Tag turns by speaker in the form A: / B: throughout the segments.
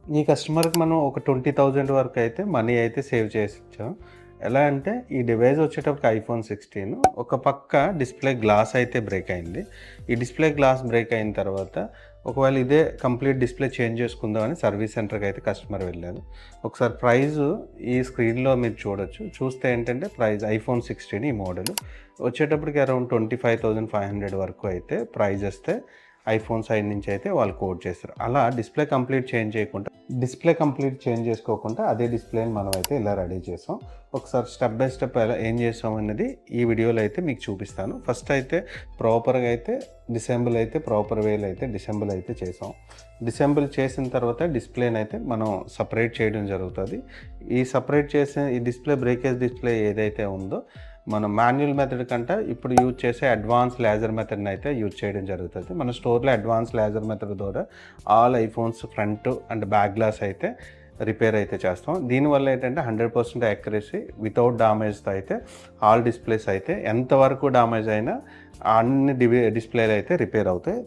A: ఈ కస్టమర్‌కి మనం ఒక 20,000 వరకు అయితే మనీ అయితే సేవ్ చేసిచ్చాం. ఎలా అంటే ఈ డివైస్ వచ్చేటప్పటికి ఐఫోన్ 16 ఒక పక్క డిస్‌ప్లే గ్లాస్ అయితే బ్రేక్ అయింది. ఈ డిస్‌ప్లే గ్లాస్ బ్రేక్ అయిన తర్వాత ఒకవేళ ఇదే కంప్లీట్ డిస్‌ప్లే చేంజ్ చేసుకుందామని సర్వీస్ సెంటర్‌కి అయితే కస్టమర్ వెళ్ళారు. ఒకసారి ప్రైజు ఈ స్క్రీన్‌లో మీరు చూడొచ్చు. చూస్తే ఏంటంటే ప్రైస్ ఐఫోన్ 16 ఈ మోడలు వచ్చేటప్పటికి అరౌండ్ 25,500 వరకు అయితే ప్రైజ్ వస్తే ఐఫోన్ సైడ్ నుంచి అయితే వాళ్ళు కోట్ చేస్తారు. అలా డిస్‌ప్లే కంప్లీట్ చేంజ్ చేసుకోకుండా అదే డిస్‌ప్లేని మనమైతే ఇలా రెడీ చేసాం. ఒకసారి స్టెప్ బై స్టెప్ ఎలా ఏం చేసాం అనేది ఈ వీడియోలో అయితే మీకు చూపిస్తాను. ఫస్ట్ అయితే ప్రాపర్‌గా అయితే ప్రాపర్ వేలో అయితే డిసెంబుల్ అయితే చేసాం. డిసెంబుల్ చేసిన తర్వాత డిస్‌ప్లేని అయితే మనం సెపరేట్ చేయడం జరుగుతుంది. ఈ సెపరేట్ చేసిన ఈ డిస్‌ప్లే బ్రేకేజ్ డిస్‌ప్లే ఏదైతే ఉందో మనం మాన్యువల్ మెథడ్ కంటే ఇప్పుడు యూజ్ చేసే అడ్వాన్స్ లేజర్ మెథడ్ని అయితే యూజ్ చేయడం జరుగుతుంది. మన స్టోర్లో అడ్వాన్స్ లేజర్ మెథడ్ ద్వారా all iPhones front and back glass అయితే రిపేర్ అయితే చేస్తాం. దీనివల్ల ఏంటంటే 100% యాక్యురసీ వితౌట్ డామేజ్తో అయితే ఆల్ డిస్ప్లేస్ అయితే ఎంతవరకు డామేజ్ అయినా అన్ని డిస్ప్లేలు అయితే రిపేర్ అవుతాయి.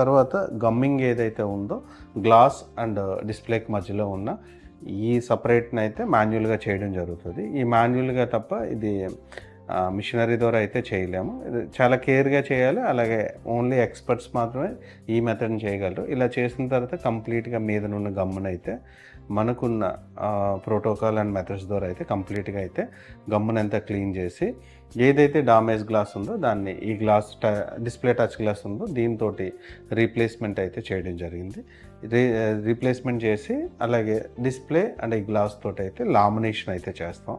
A: తర్వాత గమ్మింగ్ ఏదైతే ఉందో గ్లాస్ అండ్ డిస్ప్లేకి మధ్యలో ఉన్న ఈ సపరేట్ని అయితే మాన్యువల్గా చేయడం జరుగుతుంది. ఈ మాన్యువల్గా తప్ప ఇది మిషనరీ ద్వారా అయితే చేయలేము. ఇది చాలా కేర్గా చేయాలి. అలాగే ఓన్లీ ఎక్స్పర్ట్స్ మాత్రమే ఈ మెథడ్ని చేయగలరు. ఇలా చేసిన తర్వాత కంప్లీట్గా మీదనున్న గమ్మునైతే మనకున్న ప్రోటోకాల్ అండ్ మెథడ్స్ ద్వారా అయితే కంప్లీట్గా అయితే గమ్మునంతా క్లీన్ చేసి ఏదైతే డామేజ్ గ్లాస్ ఉందో దాన్ని ఈ గ్లాస్ డిస్ప్లే టచ్ గ్లాస్ ఉందో దీంతో రీప్లేస్మెంట్ అయితే చేయడం జరిగింది. రీప్లేస్మెంట్ చేసి అలాగే డిస్ప్లే అండ్ ఈ గ్లాస్ తోటి అయితే లామినేషన్ అయితే చేస్తాం.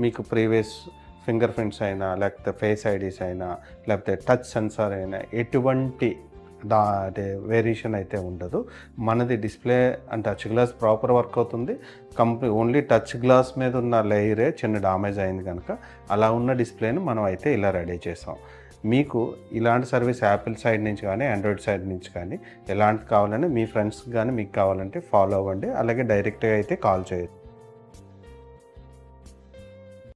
A: మీకు ప్రీవియస్ ఫింగర్ ప్రింట్స్ అయినా లేకపోతే ఫేస్ ఐడీస్ అయినా లేకపోతే టచ్ సెన్సార్ అయినా ఎటువంటి అదే వేరియేషన్ అయితే ఉండదు. మనది display and touch glass proper work అవుతుంది. ఓన్లీ టచ్ గ్లాస్ మీద ఉన్న లేయరే చిన్న డామేజ్ అయింది కనుక అలా ఉన్న డిస్ప్లేని మనం అయితే ఇలా రెడీ చేసాం. మీకు ఇలాంటి సర్వీస్ యాపిల్ సైడ్ నుంచి కానీ ఆండ్రాయిడ్ సైడ్ నుంచి కానీ ఎలాంటి కావాలని మీ ఫ్రెండ్స్కి కానీ మీకు కావాలంటే ఫాలో అవ్వండి. అలాగే డైరెక్ట్గా అయితే కాల్ చేయొచ్చు.